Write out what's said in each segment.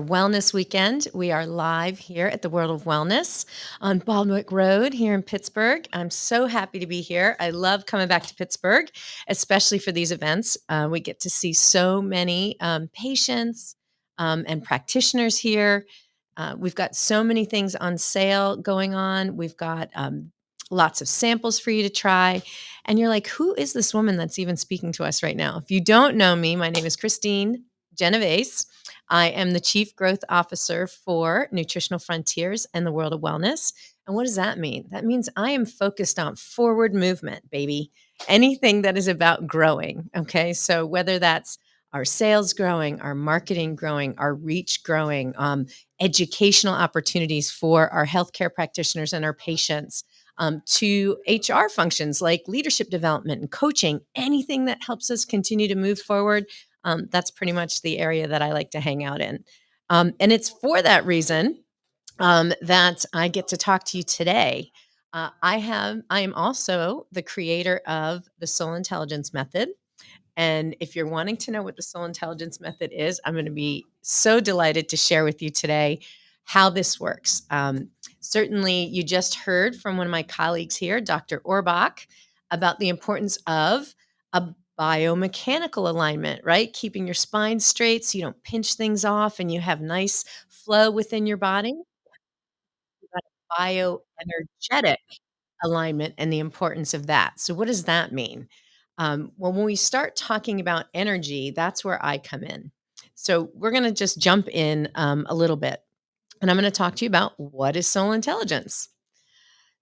Wellness Weekend. We are live here at the World of Wellness on Baldwick Road here in Pittsburgh. I'm so happy to be here. I love coming back to Pittsburgh, especially for these events. We get to see so many patients and practitioners here. We've got so many things on sale going on. We've got lots of samples for you to try. And you're like, who is this woman that's even speaking to us right now? If you don't know me, my name is Kristine Genovese. I am the Chief Growth Officer for Nutritional Frontiers and the World of Wellness. And what does that mean? That means I am focused on forward movement, baby. Anything that is about growing. Okay. So whether that's our sales growing, our marketing growing, our reach growing, educational opportunities for our healthcare practitioners and our patients, to HR functions like leadership development and coaching, anything that helps us continue to move forward. That's pretty much the area that I like to hang out in. And it's for that reason that I get to talk to you today. I am also the creator of the Soul Intelligence Method. And if you're wanting to know what the Soul Intelligence Method is, I'm going to be so delighted to share with you today how this works. Certainly, you just heard from one of my colleagues here, Dr. Orbach, about the importance of a biomechanical alignment, right? Keeping your spine straight so you don't pinch things off and you have nice flow within your body. You've got bioenergetic alignment and the importance of that. So, what does that mean? Well, when we start talking about energy, that's where I come in. So, we're going to just jump in a little bit, and I'm going to talk to you about what is soul intelligence.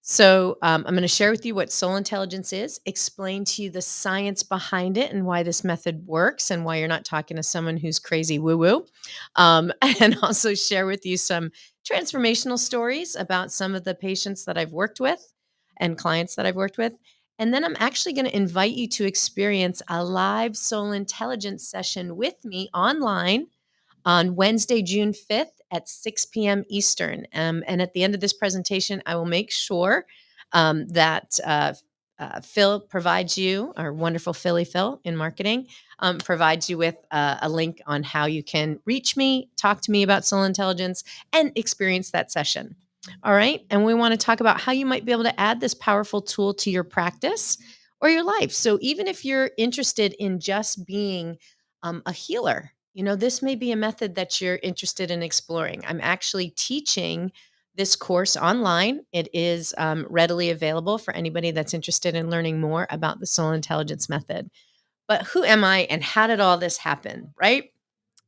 So, I'm going to share with you what soul intelligence is, explain to you the science behind it and why this method works, and why you're not talking to someone who's crazy woo woo. And also share with you some transformational stories about some of the patients that I've worked with and clients that I've worked with. And then I'm actually going to invite you to experience a live soul intelligence session with me online on Wednesday, June 5th at 6 p.m. Eastern. And at the end of this presentation, I will make sure that Phil provides you, our wonderful Philly Phil in marketing, provides you with a link on how you can reach me, talk to me about soul intelligence, and experience that session. All right. And we want to talk about how you might be able to add this powerful tool to your practice or your life. So even if you're interested in just being a healer, this may be a method that you're interested in exploring. I'm actually teaching this course online. It is readily available for anybody that's interested in learning more about the soul intelligence method. But who am I and how did all this happen, right?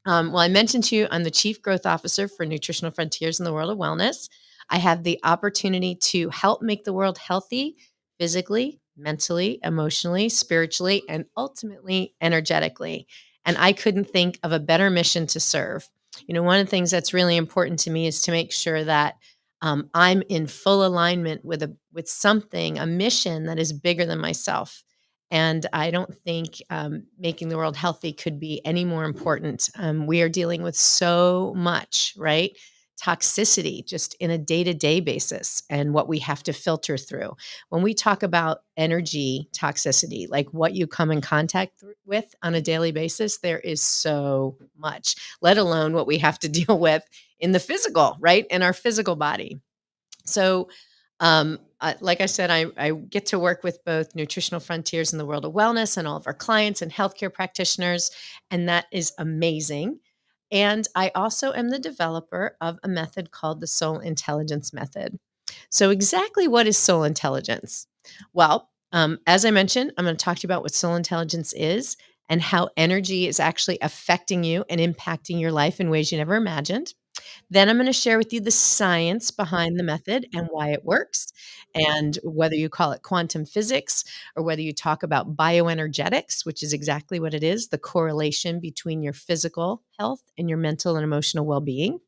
Well, I mentioned to you, I'm the Chief Growth Officer for Nutritional Frontiers in the World of Wellness. I have the opportunity to help make the world healthy physically, mentally, emotionally, spiritually, and ultimately energetically. And I couldn't think of a better mission to serve. One of the things that's really important to me is to make sure that I'm in full alignment with something, a mission that is bigger than myself. And I don't think making the world healthy could be any more important. We are dealing with so much, right? Toxicity just in a day to day basis and what we have to filter through. When we talk about energy toxicity, like what you come in contact with on a daily basis, there is so much, let alone what we have to deal with in the physical, right? In our physical body. So, like I said, I get to work with both Nutritional Frontiers in the World of Wellness and all of our clients and healthcare practitioners, and that is amazing. And I also am the developer of a method called the Soul Intelligence Method. So, exactly what is soul intelligence? Well, as I mentioned, I'm going to talk to you about what soul intelligence is and how energy is actually affecting you and impacting your life in ways you never imagined. Then I'm going to share with you the science behind the method and why it works, and whether you call it quantum physics or whether you talk about bioenergetics, which is exactly what it is, the correlation between your physical health and your mental and emotional well being.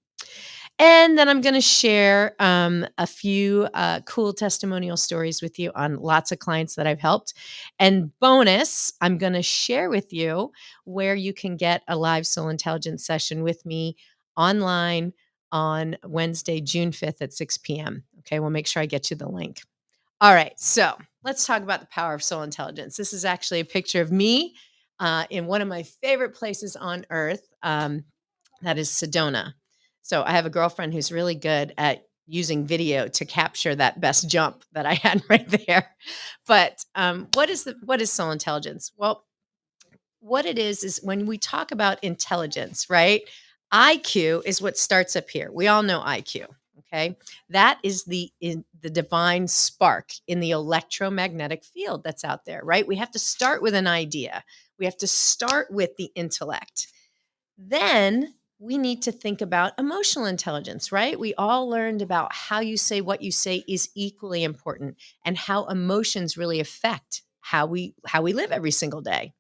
And then I'm going to share a few cool testimonial stories with you on lots of clients that I've helped. And bonus, I'm going to share with you where you can get a live soul intelligence session with me online on Wednesday, June 5th at 6 p.m. Okay, we'll make sure I get you the link. All right, so let's talk about the power of soul intelligence. This is actually a picture of me in one of my favorite places on earth. That is Sedona. So I have a girlfriend who's really good at using video to capture that best jump that I had right there. But what is soul intelligence? Well, what it is when we talk about intelligence, right? IQ is what starts up here. We all know IQ. Okay. That is the divine spark in the electromagnetic field that's out there, right? We have to start with an idea. We have to start with the intellect. Then we need to think about emotional intelligence, right? We all learned about how you say what you say is equally important and how emotions really affect how we live every single day.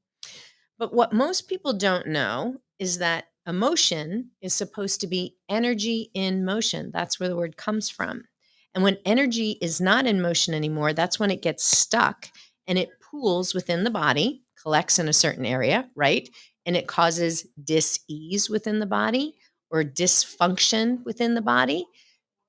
But what most people don't know is that emotion is supposed to be energy in motion. That's where the word comes from. And when energy is not in motion anymore, that's when it gets stuck and it pools within the body, collects in a certain area, right? And it causes dis-ease within the body or dysfunction within the body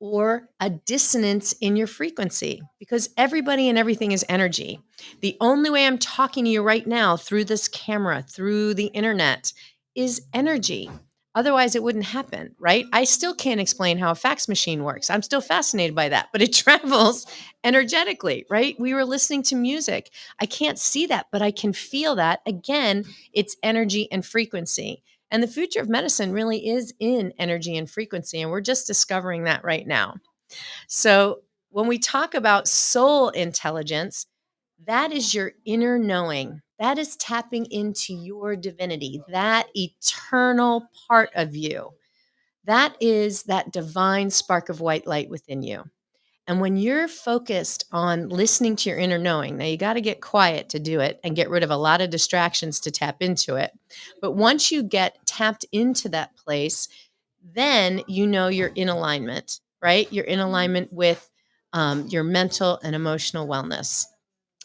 or a dissonance in your frequency because everybody and everything is energy. The only way I'm talking to you right now through this camera, through the internet, is energy. Otherwise, it wouldn't happen, right? I still can't explain how a fax machine works. I'm still fascinated by that, but it travels energetically, right? We were listening to music. I can't see that, but I can feel that. Again, it's energy and frequency. And the future of medicine really is in energy and frequency. And we're just discovering that right now. So when we talk about soul intelligence, that is your inner knowing. That is tapping into your divinity, that eternal part of you. That is that divine spark of white light within you. And when you're focused on listening to your inner knowing, now you got to get quiet to do it and get rid of a lot of distractions to tap into it. But once you get tapped into that place, then you know you're in alignment, right? You're in alignment with your mental and emotional wellness.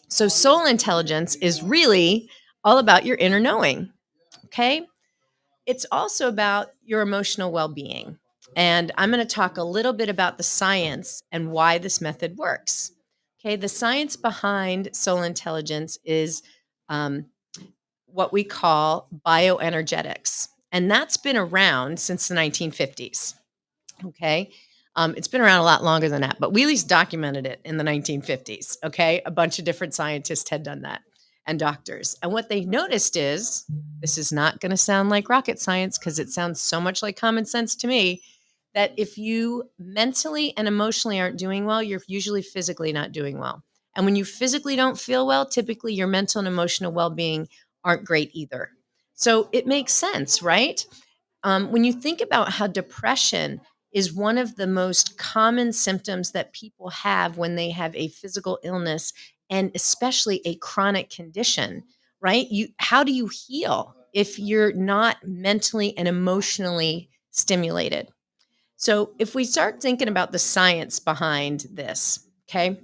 So, soul intelligence is really all about your inner knowing, okay? It's also about your emotional well being. And I'm going to talk a little bit about the science and why this method works. Okay, the science behind soul intelligence is um, what we call bioenergetics. And that's been around since the 1950s. Okay. It's been around a lot longer than that, but we at least documented it in the 1950s. Okay. A bunch of different scientists had done that and doctors. And what they noticed is this is not going to sound like rocket science because it sounds so much like common sense to me that if you mentally and emotionally aren't doing well, you're usually physically not doing well. And when you physically don't feel well, typically your mental and emotional well being aren't great either. So it makes sense, right? When you think about how depression is one of the most common symptoms that people have when they have a physical illness and especially a chronic condition, right? How do you heal if you're not mentally and emotionally stimulated? So, if we start thinking about the science behind this, okay,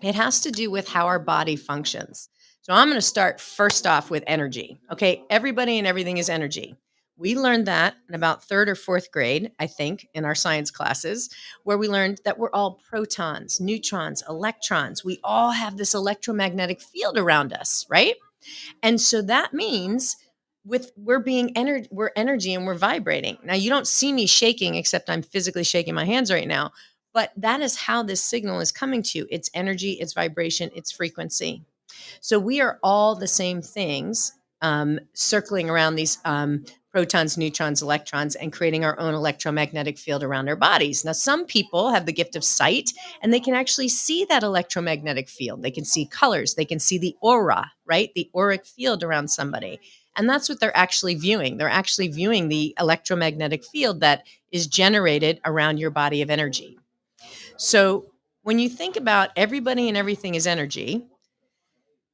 it has to do with how our body functions. So I'm going to start first off with energy. Okay. Everybody and everything is energy. We learned that in about third or fourth grade, I think, in our science classes, where we learned that we're all protons, neutrons, electrons. We all have this electromagnetic field around us, right? And so that means we're energy and we're vibrating. Now you don't see me shaking except I'm physically shaking my hands right now, but that is how this signal is coming to you. It's energy, it's vibration, it's frequency. So we are all the same things, circling around these protons, neutrons, electrons, and creating our own electromagnetic field around our bodies. Now, some people have the gift of sight and they can actually see that electromagnetic field. They can see colors, they can see the aura, right? The auric field around somebody. And that's what they're actually viewing. They're actually viewing the electromagnetic field that is generated around your body of energy. So when you think about everybody and everything is energy,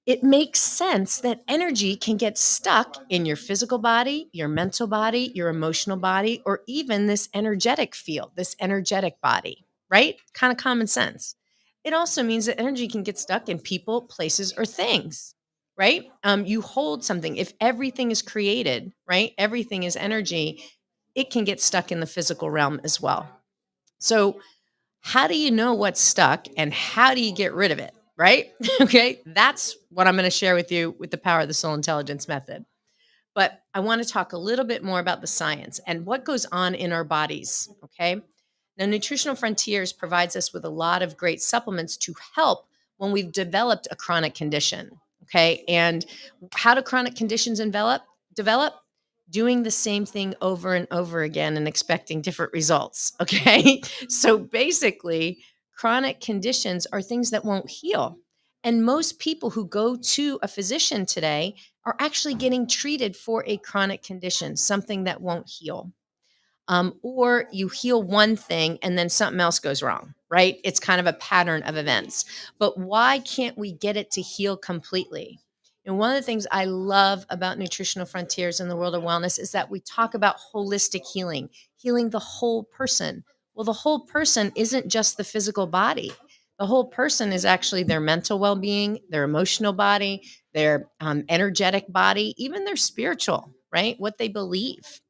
it makes sense that energy can get stuck in your physical body, your mental body, your emotional body, or even this energetic field, this energetic body, right? Kind of common sense. It also means that energy can get stuck in people, places, or things, right? You hold something. If everything is created, right? Everything is energy. It can get stuck in the physical realm as well. So, how do you know what's stuck and how do you get rid of it? Right? Okay. That's what I'm going to share with you with the power of the soul intelligence method. But I want to talk a little bit more about the science and what goes on in our bodies. Okay. Now, Nutritional Frontiers provides us with a lot of great supplements to help when we've developed a chronic condition. Okay. And how do chronic conditions develop? Doing the same thing over and over again and expecting different results. Okay. So basically, chronic conditions are things that won't heal. And most people who go to a physician today are actually getting treated for a chronic condition, something that won't heal. Or you heal one thing and then something else goes wrong, right? It's kind of a pattern of events. But why can't we get it to heal completely? And one of the things I love about Nutritional Frontiers in the world of wellness is that we talk about holistic healing, healing the whole person. Well, the whole person isn't just the physical body. The whole person is actually their mental well being, their emotional body, their energetic body, even their spiritual, right? What they believe.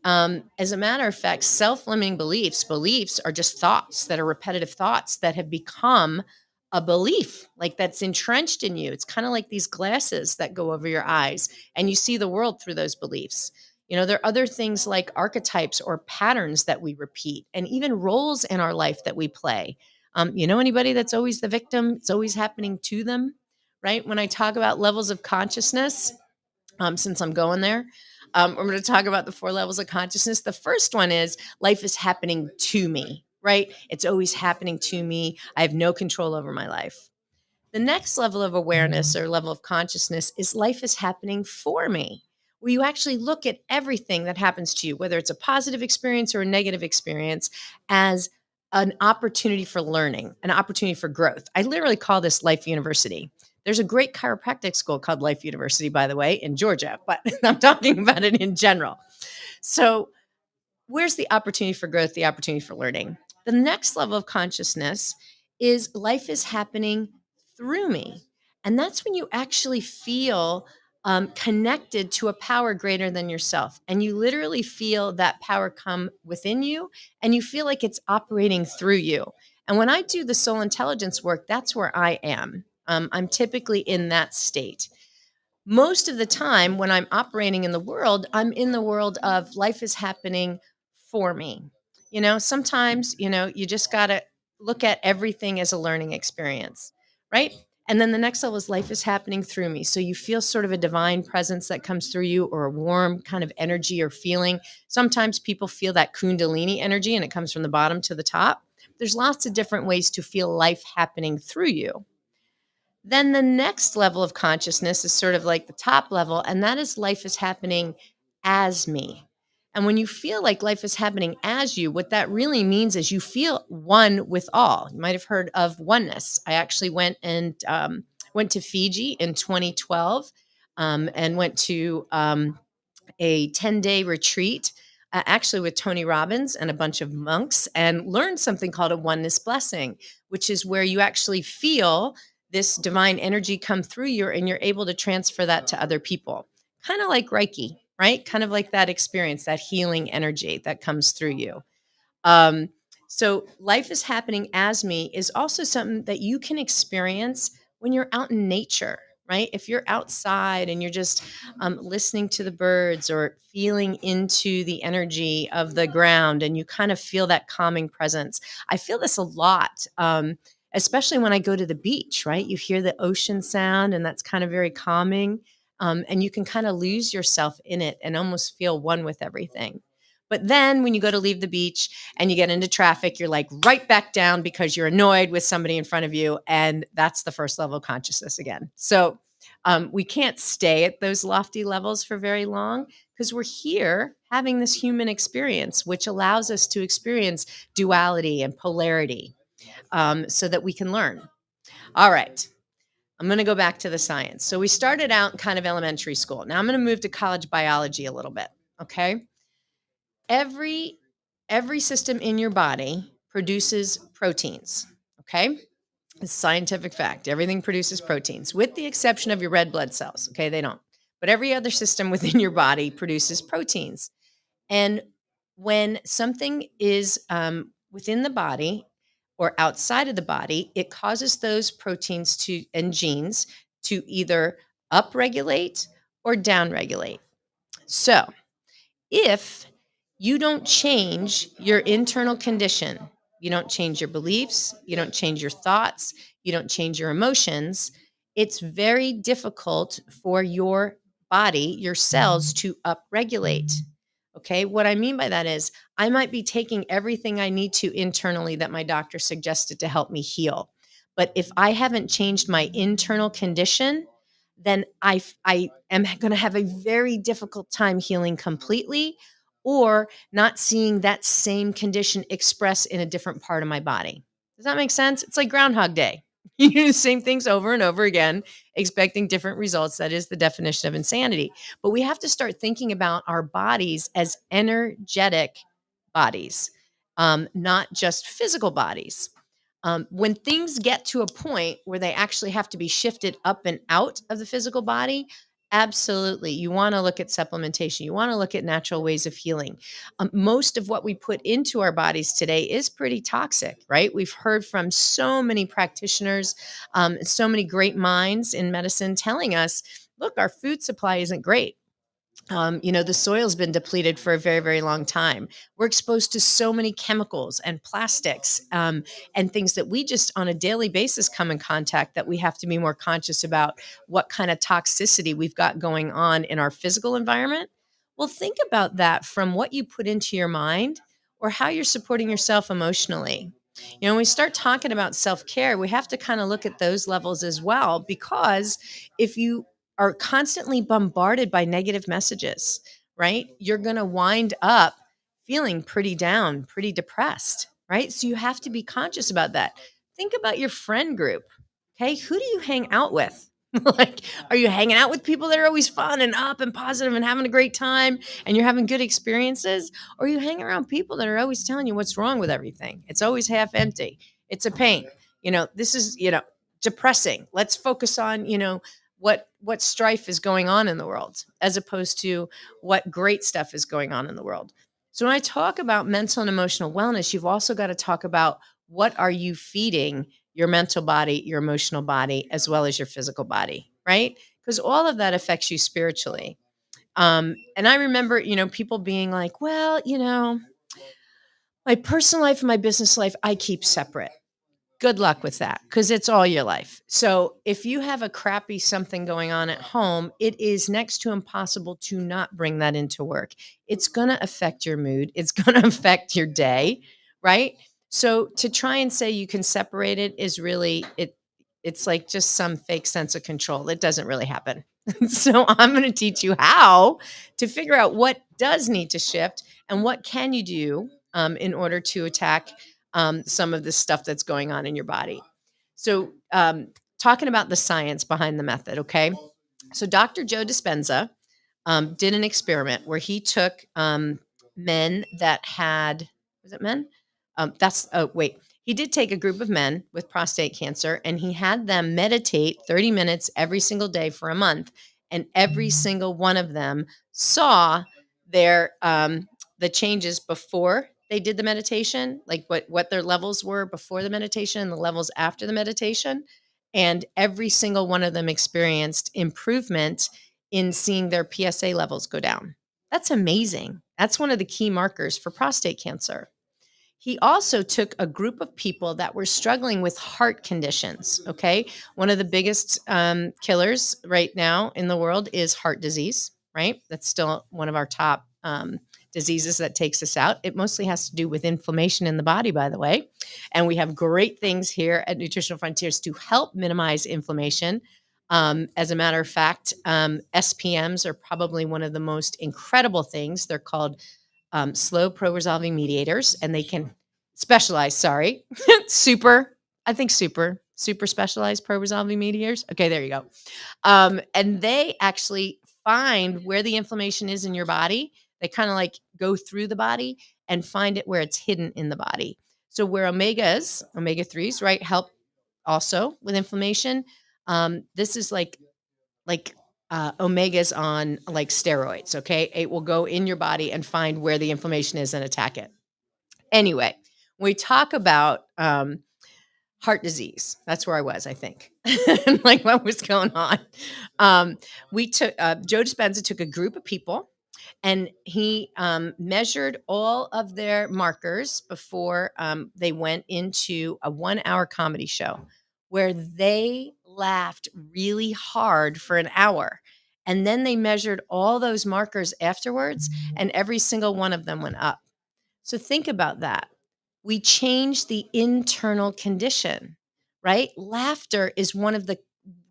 As a matter of fact, self-limiting beliefs are just thoughts that are repetitive thoughts that have become a belief, like that's entrenched in you. It's kind of like these glasses that go over your eyes and you see the world through those beliefs. There are other things like archetypes or patterns that we repeat and even roles in our life that we play. Anybody that's always the victim, it's always happening to them, right? When I talk about levels of consciousness, since I'm going there, I'm going to talk about the four levels of consciousness. The first one is life is happening to me, right? It's always happening to me. I have no control over my life. The next level of awareness or level of consciousness is life is happening for me, where you actually look at everything that happens to you, whether it's a positive experience or a negative experience, as an opportunity for learning, an opportunity for growth. I literally call this Life University. There's a great chiropractic school called Life University, by the way, in Georgia, but I'm talking about it in general. So, where's the opportunity for growth, the opportunity for learning? The next level of consciousness is life is happening through me. And that's when you actually feel connected to a power greater than yourself. And you literally feel that power come within you and you feel like it's operating through you. And when I do the soul intelligence work, that's where I am. I'm typically in that state. Most of the time when I'm operating in the world, I'm in the world of life is happening for me. Sometimes, you just got to look at everything as a learning experience, right? And then the next level is life is happening through me. So you feel sort of a divine presence that comes through you or a warm kind of energy or feeling. Sometimes people feel that Kundalini energy and it comes from the bottom to the top. There's lots of different ways to feel life happening through you. Then the next level of consciousness is sort of like the top level, and that is life is happening as me. And when you feel like life is happening as you, what that really means is you feel one with all. You might have heard of oneness. I actually went to Fiji in 2012 and went to a 10-day retreat, actually with Tony Robbins and a bunch of monks, and learned something called a oneness blessing, which is where you actually feel this divine energy come through you and you're able to transfer that to other people. Kind of like Reiki, right? Kind of like that experience, that healing energy that comes through you. Um, so life is happening as me is also something that you can experience when you're out in nature, right? If you're outside and you're just listening to the birds or feeling into the energy of the ground and you kind of feel that calming presence. I feel this a lot, especially when I go to the beach, right? You hear the ocean sound and that's kind of very calming. And you can kind of lose yourself in it and almost feel one with everything. But then when you go to leave the beach and you get into traffic, you're like right back down because you're annoyed with somebody in front of you. And that's the first level of consciousness again. So we can't stay at those lofty levels for very long because we're here having this human experience, which allows us to experience duality and polarity so that we can learn. All right. I'm going to go back to the science. So we started out in kind of elementary school. Now I'm going to move to college biology a little bit. Okay. Every system in your body produces proteins, okay? It's a scientific fact. Everything produces proteins, with the exception of your red blood cells, okay? They don't. But every other system within your body produces proteins. And when something is within the body or outside of the body, it causes those proteins and genes to either upregulate or downregulate. So, if you don't change your internal condition, you don't change your beliefs, you don't change your thoughts, you don't change your emotions, it's very difficult for your body, your cells to upregulate. Okay. What I mean by that is I might be taking everything I need to internally that my doctor suggested to help me heal. But if I haven't changed my internal condition, then I am going to have a very difficult time healing completely or not seeing that same condition express in a different part of my body. Does that make sense? It's like Groundhog Day. You do the same things over and over again, expecting different results. That is the definition of insanity. But we have to start thinking about our bodies as energetic bodies, not just physical bodies. When things get to a point where they actually have to be shifted up and out of the physical body, absolutely. You want to look at supplementation. You want to look at natural ways of healing. Most of what we put into our bodies today is pretty toxic, right? We've heard from so many practitioners, so many great minds in medicine telling us, look, our food supply isn't great. The soil's been depleted for a very, very long time. We're exposed to so many chemicals and plastics and things that we just on a daily basis come in contact that we have to be more conscious about what kind of toxicity we've got going on in our physical environment. Well, think about that from what you put into your mind or how you're supporting yourself emotionally. When we start talking about self care, we have to kind of look at those levels as well, because if you are constantly bombarded by negative messages, right? You're going to wind up feeling pretty down, pretty depressed, right? So you have to be conscious about that. Think about your friend group. Okay. Who do you hang out with? Like, are you hanging out with people that are always fun and up and positive and having a great time and you're having good experiences? Or are you hanging around people that are always telling you what's wrong with everything? It's always half empty. It's a pain. This is, depressing. Let's focus on, what strife is going on in the world as opposed to what great stuff is going on in the world. So when I talk about mental and emotional wellness, you've also got to talk about what are you feeding your mental body, your emotional body, as well as your physical body, right? Because all of that affects you spiritually. And I remember, people being like, well, my personal life and my business life, I keep separate. Good luck with that because it's all your life. So if you have a crappy something going on at home, it is next to impossible to not bring that into work. It's going to affect your mood. It's going to affect your day, right? So to try and say you can separate it is really it's like just some fake sense of control. It doesn't really happen. So I'm going to teach you how to figure out what does need to shift and what can you do in order to attack some of the stuff that's going on in your body. So, talking about the science behind the method, okay? So, Dr. Joe Dispenza did an experiment where he took men that had, was it men? He did take a group of men with prostate cancer and he had them meditate 30 minutes every single day for a month. And every single one of them saw their the changes before they did the meditation, like what their levels were before the meditation and the levels after the meditation. And every single one of them experienced improvement in seeing their PSA levels go down. That's amazing. That's one of the key markers for prostate cancer. He also took a group of people that were struggling with heart conditions. Okay. One of the biggest killers right now in the world is heart disease, right? That's still one of our top diseases that takes us out. It mostly has to do with inflammation in the body, by the way. And we have great things here at Nutritional Frontiers to help minimize inflammation. As a matter of fact, SPMs are probably one of the most incredible things. They're called slow pro-resolving mediators, and they can specialize, sorry, super, I think super specialized pro-resolving mediators. Okay, there you go. And they actually find where the inflammation is in your body. They kind of like go through the body and find it where it's hidden in the body. So where omega 3s, right, help also with inflammation. This is like omegas on like steroids. Okay. It will go in your body and find where the inflammation is and attack it. Anyway, when we talk about heart disease, that's where I was, I think, like what was going on. We took, Joe Dispenza took a group of people And he measured all of their markers before they went into a 1 hour comedy show where they laughed really hard for an hour. And then they measured all those markers afterwards, and every single one of them went up. So think about that. We change the internal condition, right? Laughter is one of the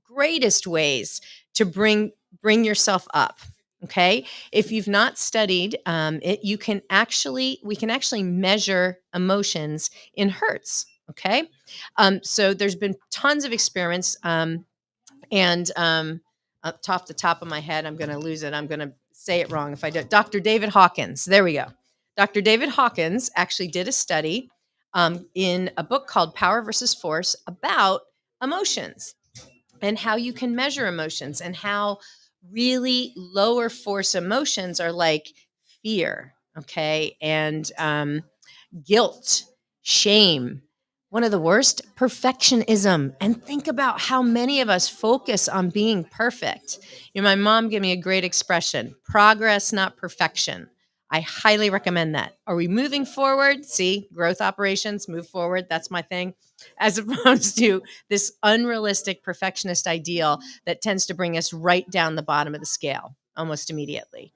greatest ways to bring yourself up. Okay, if you've not studied it, we can actually measure emotions in hertz. Okay, so there's been tons of experiments, and up off the top of my head, I'm going to lose it. I'm going to say it wrong if I do. Dr. David Hawkins. There we go. Dr. David Hawkins actually did a study in a book called Power versus Force about emotions and how you can measure emotions, and how really lower force emotions are like fear, okay, and guilt, shame. One of the worst, perfectionism. And think about how many of us focus on being perfect. My mom gave me a great expression: progress, not perfection. I highly recommend that. Are we moving forward? See, growth operations, move forward. That's my thing. As opposed to this unrealistic perfectionist ideal that tends to bring us right down the bottom of the scale almost immediately.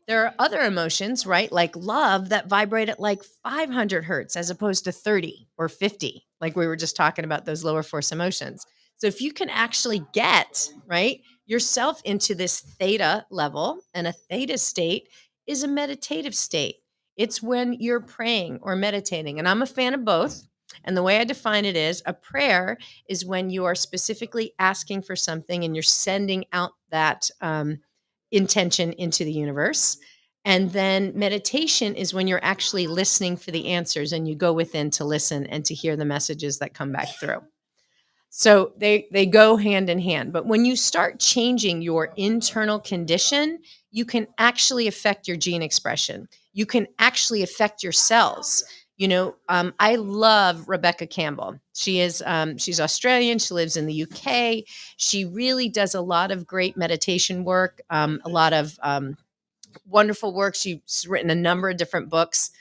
There are other emotions, right? Like love, that vibrate at like 500 hertz as opposed to 30 or 50, like we were just talking about those lower force emotions. So if you can actually get, right, yourself into this theta level, and a theta state is a meditative state. It's when you're praying or meditating. And I'm a fan of both. And the way I define it is, a prayer is when you are specifically asking for something and you're sending out that intention into the universe. And then meditation is when you're actually listening for the answers, and you go within to listen and to hear the messages that come back through. So they go hand in hand. But when you start changing your internal condition, you can actually affect your gene expression. You can actually affect your cells. I love Rebecca Campbell. She's Australian. She lives in the UK. She really does a lot of great meditation work, a lot of wonderful work. She's written a number of different books.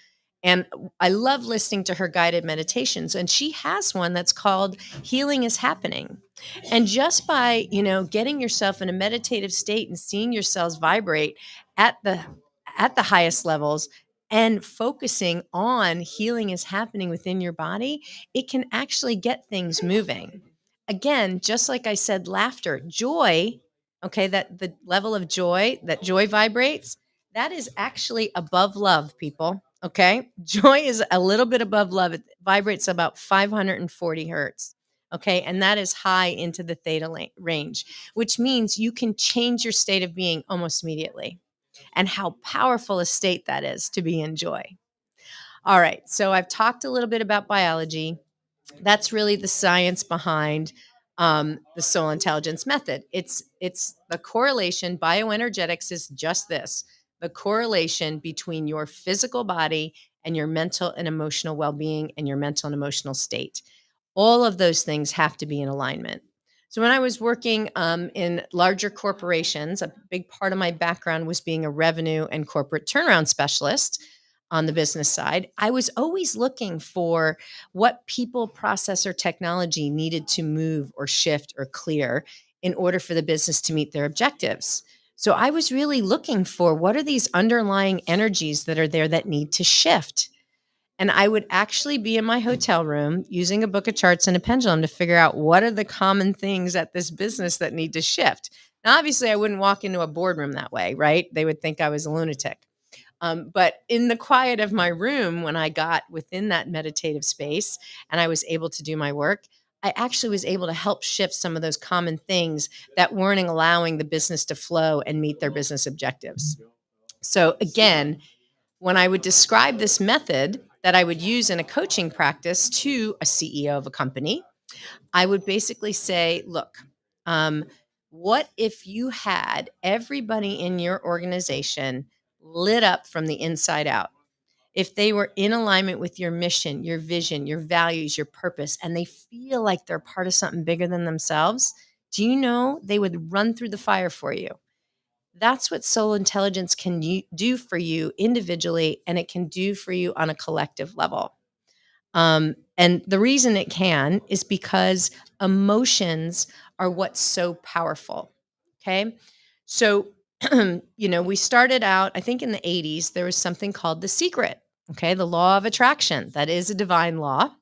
And I love listening to her guided meditations. And she has one that's called Healing is Happening. And just by, getting yourself in a meditative state and seeing your cells vibrate at the highest levels, and focusing on healing is happening within your body, it can actually get things moving. Again, just like I said, laughter, joy, okay, that the level of joy that joy vibrates, that is actually above love, people. Okay. Joy is a little bit above love. It vibrates about 540 hertz. Okay. And that is high into the theta range, which means you can change your state of being almost immediately. And how powerful a state that is to be in joy. All right. So I've talked a little bit about biology. That's really the science behind the soul intelligence method. It's the correlation. Bioenergetics is just this: the correlation between your physical body and your mental and emotional well-being and your mental and emotional state. All of those things have to be in alignment. So when I was working in larger corporations, a big part of my background was being a revenue and corporate turnaround specialist on the business side. I was always looking for what people, process, or technology needed to move or shift or clear in order for the business to meet their objectives. So I was really looking for, what are these underlying energies that are there that need to shift? And I would actually be in my hotel room using a book of charts and a pendulum to figure out what are the common things at this business that need to shift. Now, obviously, I wouldn't walk into a boardroom that way, right? They would think I was a lunatic. But in the quiet of my room, when I got within that meditative space and I was able to do my work, I actually was able to help shift some of those common things that weren't allowing the business to flow and meet their business objectives. So again, when I would describe this method that I would use in a coaching practice to a CEO of a company, I would basically say, look, um, what if you had everybody in your organization lit up from the inside out? If they were in alignment with your mission, your vision, your values, your purpose, and they feel like they're part of something bigger than themselves, do you know they would run through the fire for you? That's what soul intelligence can do for you individually, and it can do for you on a collective level. And the reason it can is because emotions are what's so powerful. Okay. So, we started out, I think in the 80s, there was something called The Secret. Okay. The law of attraction. That is a divine law.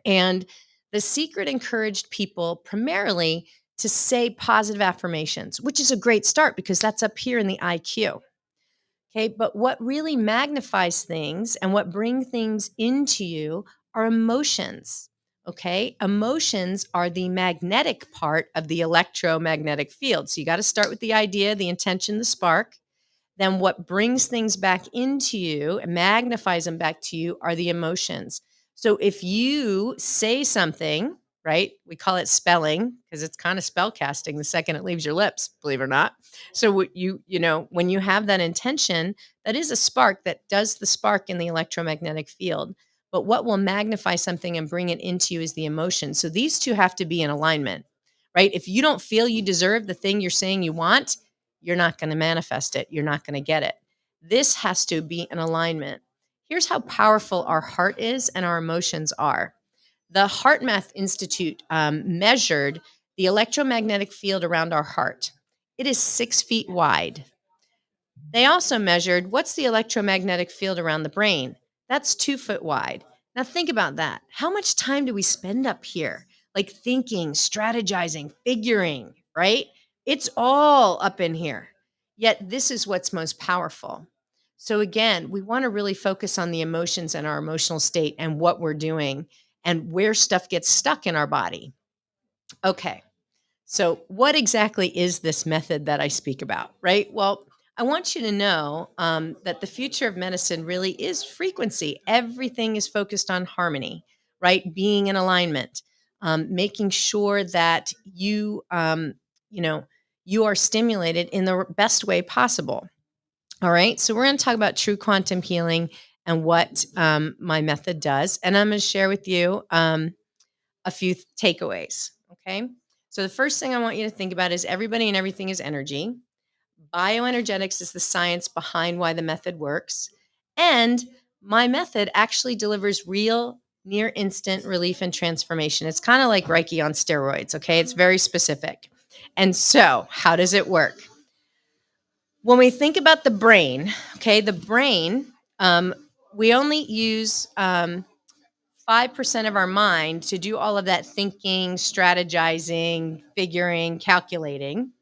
And The Secret encouraged people primarily to say positive affirmations, which is a great start because that's up here in the IQ. Okay, but what really magnifies things and what bring things into you are emotions. Okay, emotions are the magnetic part of the electromagnetic field. So you got to start with the idea, the intention, the spark. Then what brings things back into you and magnifies them back to you are the emotions. So if you say something, right, we call it spelling because it's kind of spell casting the second it leaves your lips, believe it or not. So when you have that intention, that is a spark that does the spark in the electromagnetic field. But what will magnify something and bring it into you is the emotion. So these two have to be in alignment, right? If you don't feel you deserve the thing you're saying you want, you're not going to manifest it. You're not going to get it. This has to be in alignment. Here's how powerful our heart is and our emotions are. The Heart Math Institute measured the electromagnetic field around our heart. It is 6 feet wide. They also measured what's the electromagnetic field around the brain. That's 2 foot wide. Now think about that. How much time do we spend up here? Like thinking, strategizing, figuring, right? It's all up in here. Yet this is what's most powerful. So again, we want to really focus on the emotions and our emotional state and what we're doing and where stuff gets stuck in our body. Okay. So, what exactly is this method that I speak about, right? Well, I want you to know that the future of medicine really is frequency. Everything is focused on harmony, right? Being in alignment, making sure that you know, you are stimulated in the best way possible. All right. So, we're going to talk about true quantum healing and what my method does, and I'm going to share with you a few takeaways. Okay. So the first thing I want you to think about is everybody and everything is energy. Bioenergetics is the science behind why the method works. And my method actually delivers real near instant relief and transformation. It's kind of like Reiki on steroids. Okay. It's very specific. And so, how does it work? When we think about the brain, okay, the brain, we only use 5% of our mind to do all of that thinking, strategizing, figuring, calculating.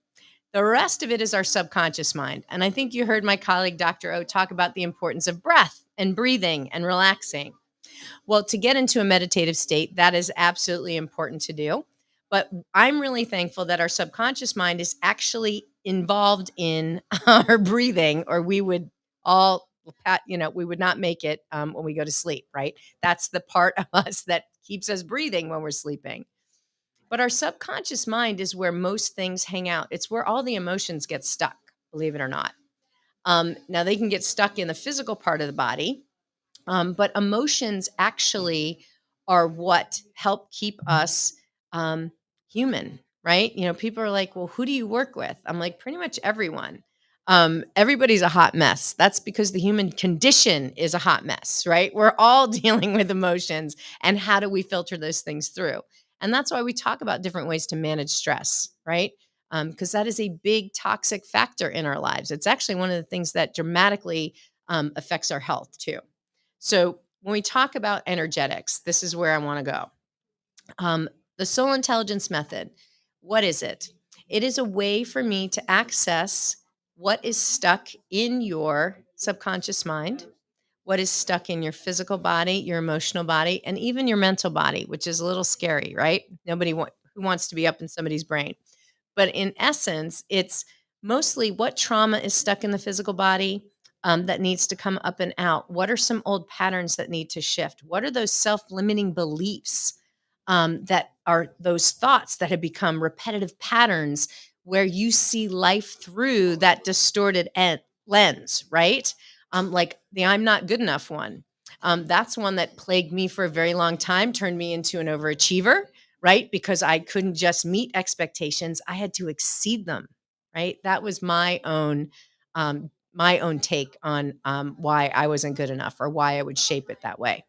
The rest of it is our subconscious mind. And I think you heard my colleague, Dr. O, talk about the importance of breath and breathing and relaxing. Well, to get into a meditative state, that is absolutely important to do. But I'm really thankful that our subconscious mind is actually involved in our breathing, or we would all, we would not make it when we go to sleep, right? That's the part of us that keeps us breathing when we're sleeping. But our subconscious mind is where most things hang out. It's where all the emotions get stuck, believe it or not. Now, they can get stuck in the physical part of the body, but emotions actually are what help keep us human, right? People are like, well, who do you work with? I'm like, pretty much everyone. Everybody's a hot mess. That's because the human condition is a hot mess, right? We're all dealing with emotions, and how do we filter those things through? And that's why we talk about different ways to manage stress, right? Because that is a big toxic factor in our lives. It's actually one of the things that dramatically affects our health too. So when we talk about energetics, this is where I want to go. The soul intelligence method, what is it? It is a way for me to access what is stuck in your subconscious mind, what is stuck in your physical body, your emotional body, and even your mental body, which is a little scary, right? Who wants to be up in somebody's brain. But in essence, it's mostly what trauma is stuck in the physical body that needs to come up and out. What are some old patterns that need to shift? What are those self limiting beliefs that are those thoughts that have become repetitive patterns where you see life through that distorted lens, right? Like the I'm not good enough one. That's one that plagued me for a very long time, turned me into an overachiever, right? Because I couldn't just meet expectations, I had to exceed them, right? That was my own take on why I wasn't good enough or why I would shape it that way.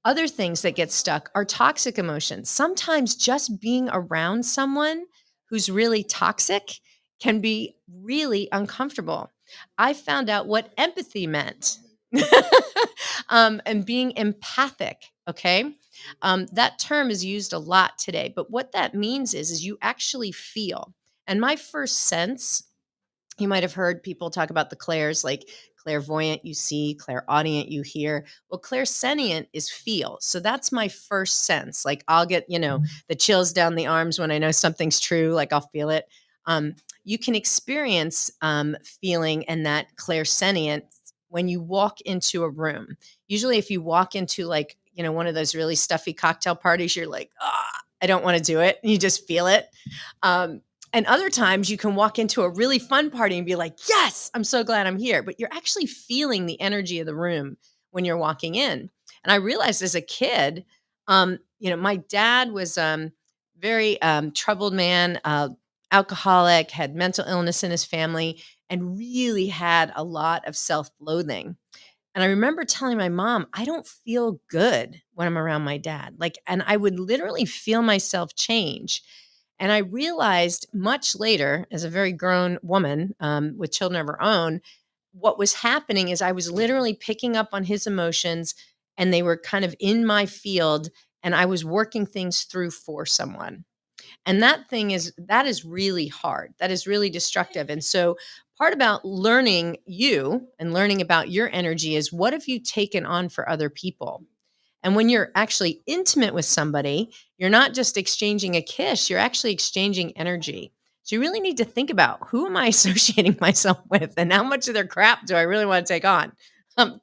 Other things that get stuck are toxic emotions. Sometimes just being around someone who's really toxic can be really uncomfortable. I found out what empathy meant and being empathic. Okay. That term is used a lot today, but what that means is you actually feel. And my first sense, you might have heard people talk about the clairs, like clairvoyant, you see, clairaudient, you hear. Well, clairsentient is feel. So that's my first sense. Like I'll get, the chills down the arms when I know something's true, like I'll feel it. Um, you can experience feeling and that clairsentient when you walk into a room. Usually, if you walk into like, one of those really stuffy cocktail parties, you're like, I don't want to do it. You just feel it. Um, and other times you can walk into a really fun party and be like, yes, I'm so glad I'm here. But you're actually feeling the energy of the room when you're walking in. And I realized as a kid, my dad was very troubled man, alcoholic, had mental illness in his family, and really had a lot of self loathing. And I remember telling my mom, I don't feel good when I'm around my dad. And I would literally feel myself change. And I realized much later, as a very grown woman with children of her own, what was happening is I was literally picking up on his emotions and they were kind of in my field and I was working things through for someone. And that is really hard. That is really destructive. And so part about learning you and learning about your energy is what have you taken on for other people? And when you're actually intimate with somebody, you're not just exchanging a kiss, you're actually exchanging energy. So you really need to think about who am I associating myself with and how much of their crap do I really want to take on?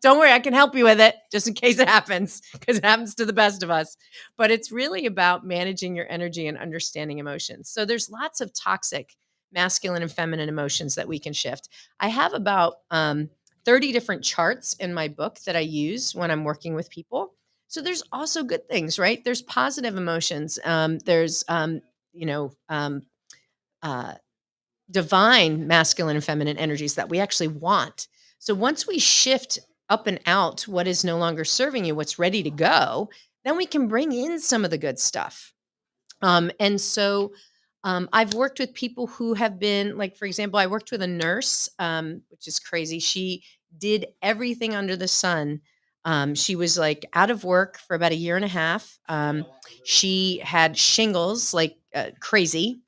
Don't worry, I can help you with it just in case it happens because it happens to the best of us. But it's really about managing your energy and understanding emotions. So there's lots of toxic masculine and feminine emotions that we can shift. I have about 30 different charts in my book that I use when I'm working with people. So there's also good things, right? There's positive emotions. There's, you know, um, uh, divine masculine and feminine energies that we actually want. So once we shift up and out what is no longer serving you, what's ready to go, then we can bring in some of the good stuff. I've worked with people who have been, like, for example, I worked with a nurse, which is crazy. She did everything under the sun. She was like out of work for about a year and a half. She had shingles like crazy.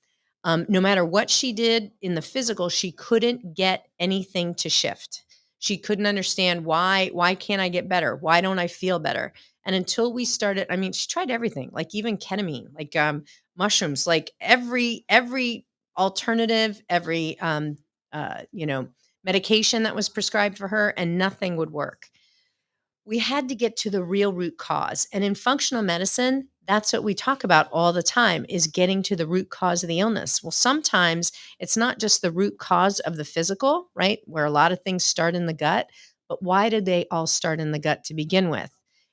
No matter what she did in the physical, she couldn't get anything to shift. She couldn't understand why can't I get better? Why don't I feel better? And until we started, I mean, she tried everything, like even ketamine, like mushrooms, like every alternative, every medication that was prescribed for her, and nothing would work. We had to get to the real root cause. And in functional medicine, that's what we talk about all the time is getting to the root cause of the illness. Well, sometimes it's not just the root cause of the physical, right? Where a lot of things start in the gut, but why did they all start in the gut to begin with?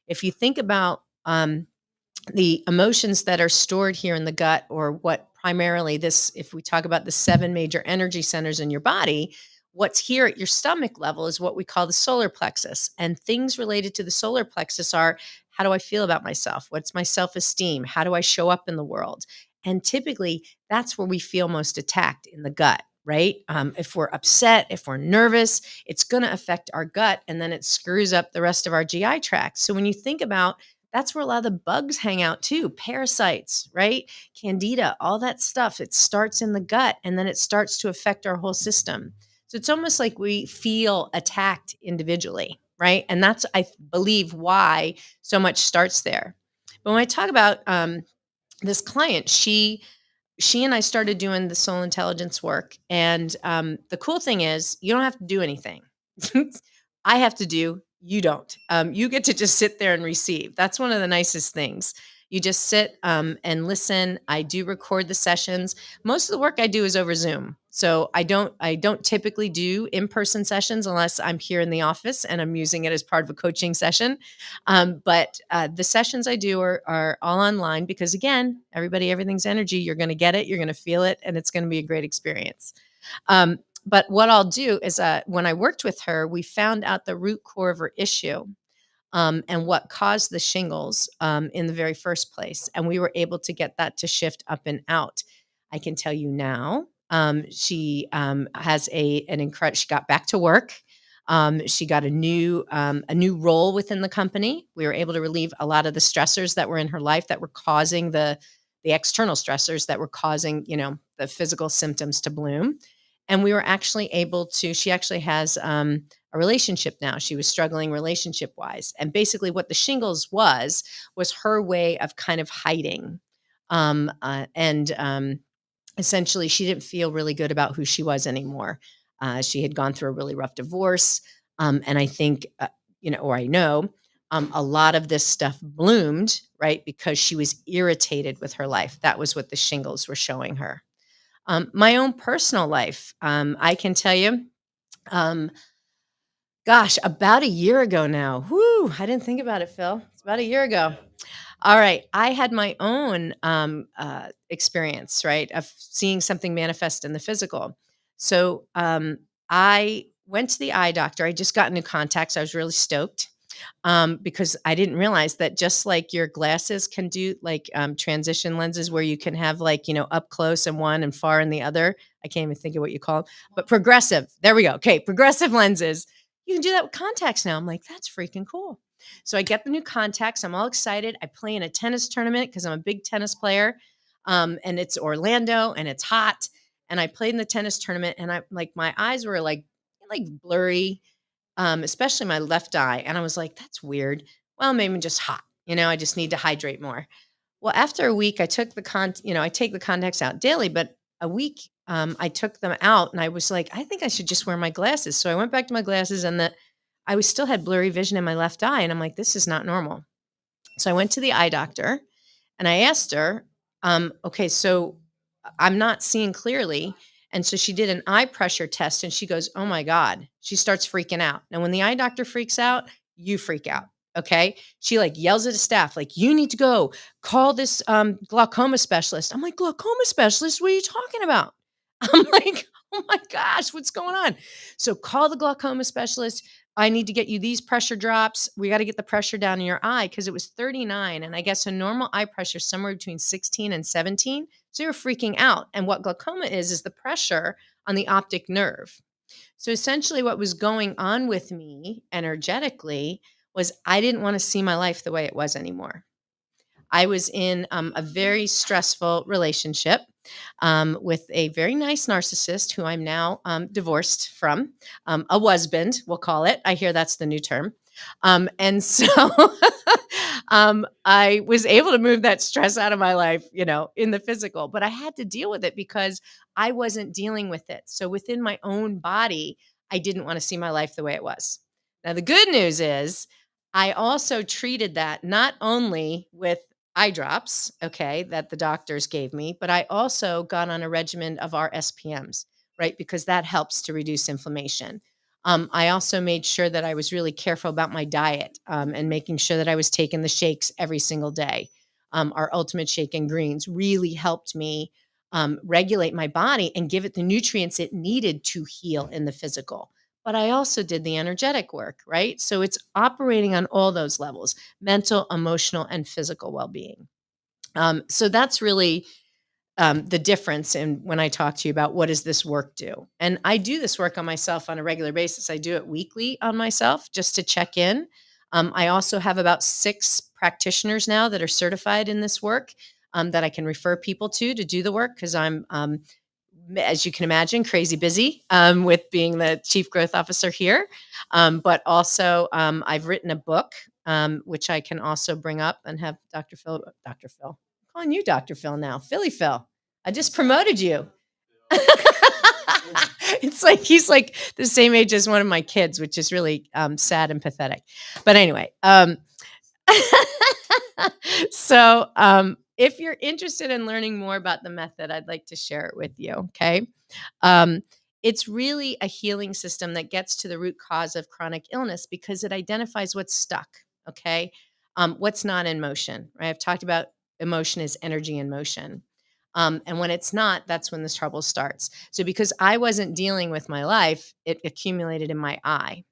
If you think about the emotions that are stored here in the gut, or what primarily this, if we talk about the 7 major energy centers in your body, what's here at your stomach level is what we call the solar plexus. And things related to the solar plexus are, how do I feel about myself? What's my self-esteem? How do I show up in the world? And typically that's where we feel most attacked, in the gut, right? If we're upset, if we're nervous, it's going to affect our gut, and then it screws up the rest of our GI tract. So when you think about, that's where a lot of the bugs hang out too. Parasites, right? Candida, all that stuff. It starts in the gut and then it starts to affect our whole system. So it's almost like we feel attacked individually, right? And that's, I believe, why so much starts there. But when I talk about this client, she and I started doing the soul intelligence work. And the cool thing is, you don't have to do anything. I have to do, you don't. You get to just sit there and receive. That's one of the nicest things. You just sit and listen. I do record the sessions. Most of the work I do is over Zoom. So I don't typically do in-person sessions unless I'm here in the office and I'm using it as part of a coaching session. But the sessions I do are all online because, again, everything's energy. You're going to get it, you're going to feel it, and it's going to be a great experience. But what I'll do is, when I worked with her, we found out the root core of her issue, and what caused the shingles, in the very first place. And we were able to get that to shift up and out. I can tell you now, she has an incredible. She got back to work. She got a new role within the company. We were able to relieve a lot of the stressors that were in her life that were causing the external stressors that were causing, the physical symptoms to bloom. And we were actually able to. She actually has a relationship now. She was struggling relationship wise. And basically, what the shingles was her way of kind of hiding. And Essentially, she didn't feel really good about who she was anymore. She had gone through a really rough divorce. And I think, or I know, a lot of this stuff bloomed, right? Because she was irritated with her life. That was what the shingles were showing her. My own personal life, I can tell you, um, gosh, about a year ago now. Whoo, I didn't think about it, Phil. It's about a year ago. All right. I had my own experience, right, of seeing something manifest in the physical. So I went to the eye doctor. I just got new contacts. I was really stoked because I didn't realize that just like your glasses can do like transition lenses where you can have like, up close in one and far in the other. I can't even think of what you call them, but progressive. There we go. Okay. Progressive lenses. You can do that with contacts now. I'm like, that's freaking cool. So I get the new contacts. I'm all excited. I play in a tennis tournament because I'm a big tennis player. And it's Orlando and it's hot. And I played in the tennis tournament and I like my eyes were like blurry, especially my left eye. And I was like, that's weird. Well, maybe I'm just hot. I just need to hydrate more. Well, after a week, I took I take the contacts out daily, but a week, I took them out and I was like, I think I should just wear my glasses. So I went back to my glasses and I was still had blurry vision in my left eye. And I'm like, this is not normal. So I went to the eye doctor and I asked her, okay, so I'm not seeing clearly. And so she did an eye pressure test and she goes, oh my God, she starts freaking out. Now, when the eye doctor freaks out, you freak out. Okay. She like yells at the staff, like, you need to go call this glaucoma specialist. I'm like, glaucoma specialist? What are you talking about? I'm like, oh my gosh, what's going on? So call the glaucoma specialist. I need to get you these pressure drops. We got to get the pressure down in your eye because it was 39. And I guess a normal eye pressure is somewhere between 16 and 17. So you're freaking out. And what glaucoma is the pressure on the optic nerve. So essentially, what was going on with me energetically was I didn't want to see my life the way it was anymore. I was in a very stressful relationship with a very nice narcissist who I'm now divorced from, a husband, we'll call it. I hear that's the new term. And so I was able to move that stress out of my life, in the physical, but I had to deal with it because I wasn't dealing with it. So within my own body, I didn't want to see my life the way it was. Now, the good news is I also treated that not only with eye drops, okay, that the doctors gave me, but I also got on a regimen of our SPMs, right? Because that helps to reduce inflammation. I also made sure that I was really careful about my diet and making sure that I was taking the shakes every single day. Our Ultimate Shake and Greens really helped me regulate my body and give it the nutrients it needed to heal in the physical. But I also did the energetic work, right? So it's operating on all those levels: mental, emotional, and physical well being. So that's really the difference in when I talk to you about what does this work do. And I do this work on myself on a regular basis. I do it weekly on myself just to check in. I also have about 6 practitioners now that are certified in this work that I can refer people to do the work because I'm as you can imagine, crazy busy with being the chief growth officer here. But also, I've written a book, which I can also bring up and have Dr. Phil, I'm calling you Dr. Phil now, Philly Phil. I just promoted you. It's like he's like the same age as one of my kids, which is really sad and pathetic. But anyway, if you're interested in learning more about the method, I'd like to share it with you. Okay. Um, it's really a healing system that gets to the root cause of chronic illness because it identifies what's stuck. Okay. What's not in motion, right? I've talked about emotion is energy in motion. And when it's not, that's when the trouble starts. So because I wasn't dealing with my life, it accumulated in my eye.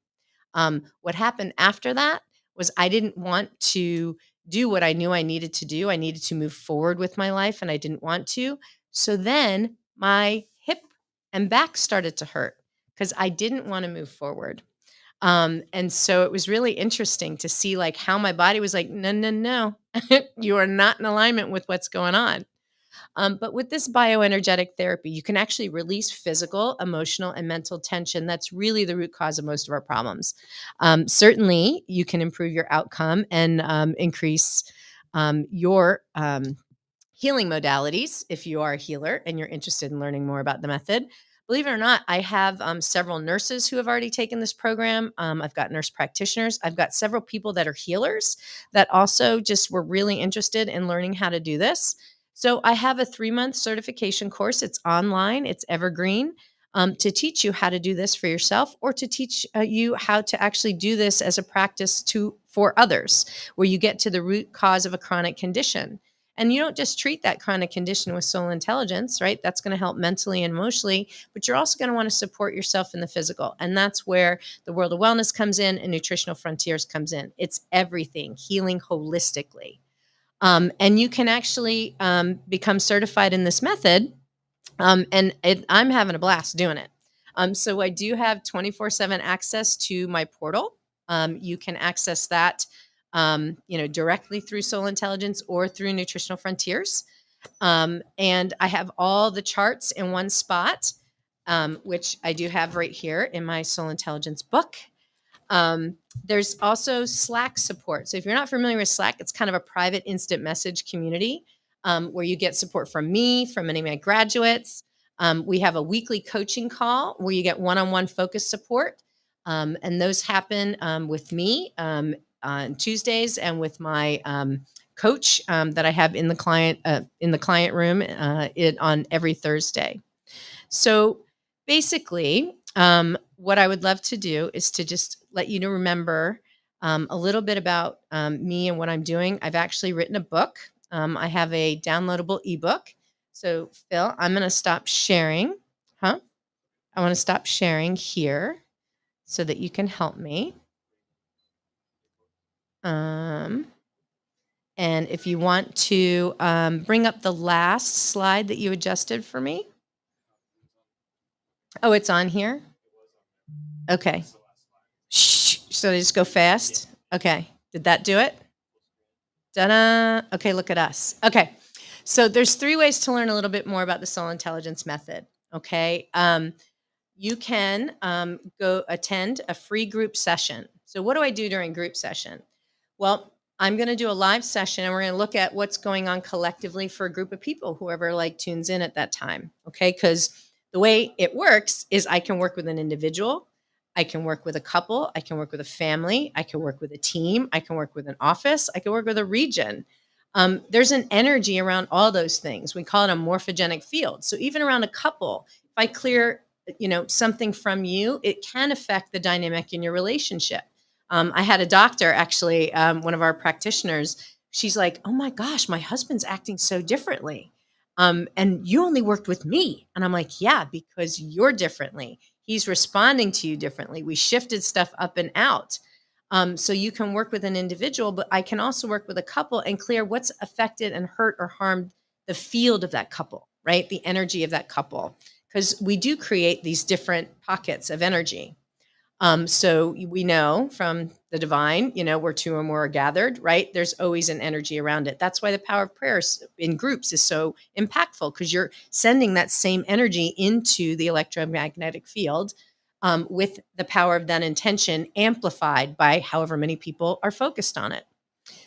What happened after that was I didn't want to do what I knew I needed to do. I needed to move forward with my life, and I didn't want to. So then my hip and back started to hurt because I didn't want to move forward. And so it was really interesting to see like how my body was like, no, no, no, you are not in alignment with what's going on. But with this bioenergetic therapy, you can actually release physical, emotional, and mental tension. That's really the root cause of most of our problems. Certainly, you can improve your outcome and increase your healing modalities if you are a healer and you're interested in learning more about the method. Believe it or not, I have several nurses who have already taken this program. I've got nurse practitioners. I've got several people that are healers that also just were really interested in learning how to do this. So I have a 3-month certification course. It's online, it's evergreen, to teach you how to do this for yourself or to teach you how to actually do this as a practice for others, where you get to the root cause of a chronic condition. And you don't just treat that chronic condition with soul intelligence, right? That's going to help mentally and emotionally, but you're also going to want to support yourself in the physical. And that's where the World of Wellness comes in and Nutritional Frontiers comes in. It's everything, healing holistically. And you can actually become certified in this method. I'm having a blast doing it. So I do have 24/7 access to my portal. You can access that, directly through Soul Intelligence or through Nutritional Frontiers. And I have all the charts in one spot, which I do have right here in my Soul Intelligence book. There's also Slack support. So if you're not familiar with Slack, it's kind of a private instant message community where you get support from me, from many of my graduates. We have a weekly coaching call where you get one-on-one focus support. And those happen with me on Tuesdays and with my coach that I have in the client room on every Thursday. So basically, what I would love to do is to just let you to remember a little bit about me and what I'm doing. I've actually written a book. I have a downloadable ebook. So, Phil, I'm going to stop sharing. Huh? I want to stop sharing here so that you can help me. And if you want to bring up the last slide that you adjusted for me. Oh, it's on here? Okay. Shh. So they just go fast? Okay. Did that do it? Ta-da. Okay, look at us. Okay. So there's 3 ways to learn a little bit more about the soul intelligence method. Okay. You can go attend a free group session. So what do I do during group session? Well, I'm going to do a live session and we're going to look at what's going on collectively for a group of people, whoever like tunes in at that time. Okay. Because the way it works is I can work with an individual. I can work with a couple. I can work with a family. I can work with a team. I can work with an office. I can work with a region. There's an energy around all those things. We call it a morphogenic field. So even around a couple, if I clear, something from you, it can affect the dynamic in your relationship. I had a doctor, actually, one of our practitioners. She's like, "Oh my gosh, my husband's acting so differently. And you only worked with me." And I'm like, "Yeah, because you're differently. He's responding to you differently. We shifted stuff up and out." So you can work with an individual, but I can also work with a couple and clear what's affected and hurt or harmed the field of that couple, right? The energy of that couple. Because we do create these different pockets of energy. So we know from the divine, where 2 or more are gathered, right? There's always an energy around it. That's why the power of prayers in groups is so impactful, because you're sending that same energy into the electromagnetic field with the power of that intention amplified by however many people are focused on it.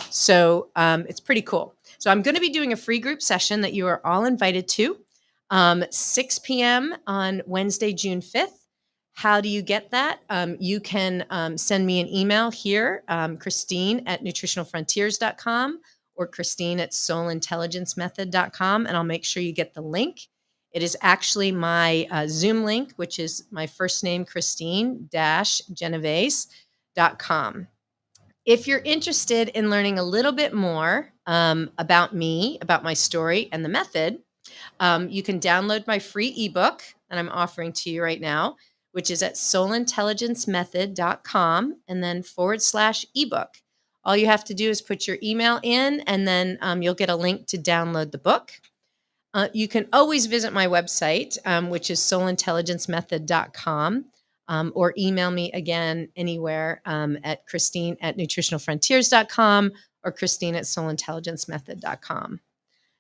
So it's pretty cool. So I'm going to be doing a free group session that you are all invited to, 6 p.m. on Wednesday, June 5th. How do you get that? You can send me an email here, Kristine at nutritionalfrontiers.com or Kristine at soulintelligencemethod.com, and I'll make sure you get the link. It is actually my Zoom link, which is my first name, Kristine-Genovese.com. If you're interested in learning a little bit more about me, about my story and the method, You can download my free ebook that I'm offering to you right now, which is at soulintelligencemethod.com and then / ebook. All you have to do is put your email in, and then you'll get a link to download the book. You can always visit my website, which is soulintelligencemethod.com, or email me again anywhere at Kristine@nutritionalfrontiers.com or Kristine@soulintelligencemethod.com.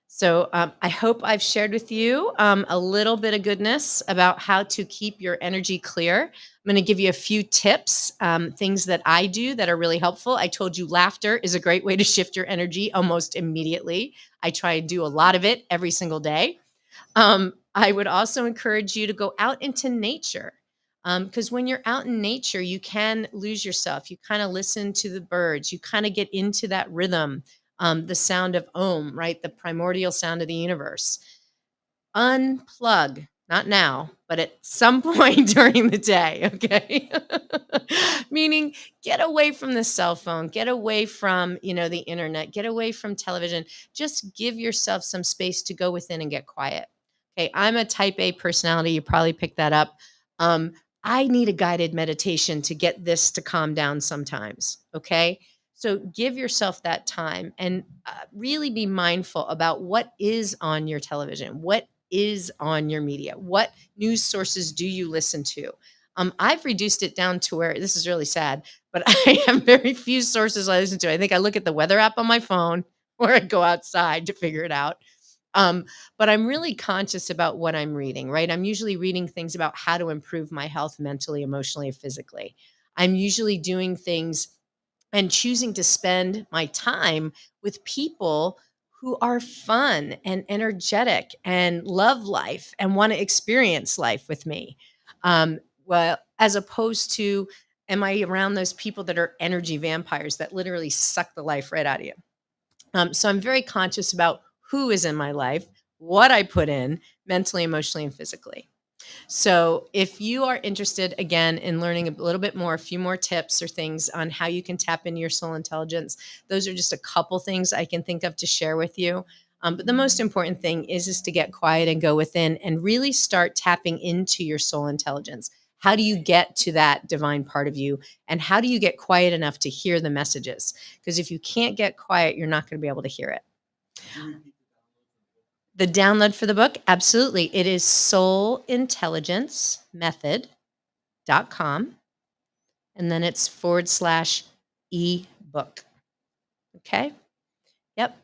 So I hope I've shared with you a little bit of goodness about how to keep your energy clear. I'm going to give you a few tips, things that I do that are really helpful. I told you laughter is a great way to shift your energy almost immediately. I try and do a lot of it every single day. I would also encourage you to go out into nature, because when you're out in nature, you can lose yourself. You kind of listen to the birds. You kind of get into that rhythm, the sound of Om, right? The primordial sound of the universe. Unplug, not now, but at some point during the day, okay? Meaning get away from the cell phone, get away from, the internet, get away from television. Just give yourself some space to go within and get quiet. Okay, I'm a type A personality. You probably picked that up. Um, I need a guided meditation to get this to calm down sometimes, okay? So give yourself that time and really be mindful about what is on your television, what is on your media, what news sources do you listen to. I've reduced it down to where this is really sad, but I have very few sources I listen to. I think I look at the weather app on my phone or I go outside to figure it out. Um, but I'm really conscious about what I'm reading, right? I'm usually reading things about how to improve my health mentally, emotionally, or physically. I'm usually doing things and choosing to spend my time with people who are fun and energetic and love life and want to experience life with me. Well, as opposed to, am I around those people that are energy vampires that literally suck the life right out of you? So I'm very conscious about who is in my life, what I put in mentally, emotionally, and physically. So, if you are interested again in learning a little bit more, a few more tips or things on how you can tap into your soul intelligence, those are just a couple things I can think of to share with you. But the most important thing is to get quiet and go within and really start tapping into your soul intelligence. How do you get to that divine part of you? And how do you get quiet enough to hear the messages? Because if you can't get quiet, you're not going to be able to hear it. The download for the book, absolutely. It is soulintelligencemethod.com. And then it's / ebook. Okay. Yep.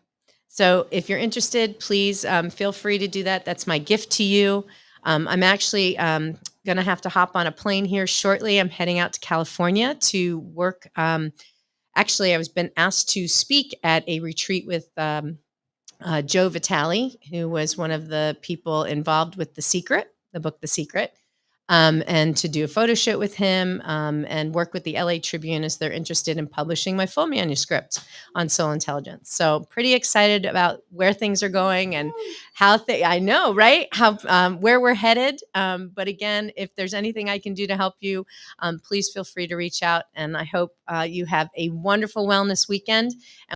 So if you're interested, please feel free to do that. That's my gift to you. I'm actually going to have to hop on a plane here shortly. I'm heading out to California to work. Actually, I was been asked to speak at a retreat with Joe Vitale, who was one of the people involved with the book The Secret, and to do a photo shoot with him and work with the LA Tribune as they're interested in publishing my full manuscript on soul intelligence. So pretty excited about where things are going and how I know, right? How where we're headed. But again, if there's anything I can do to help you, please feel free to reach out. And I hope you have a wonderful wellness weekend.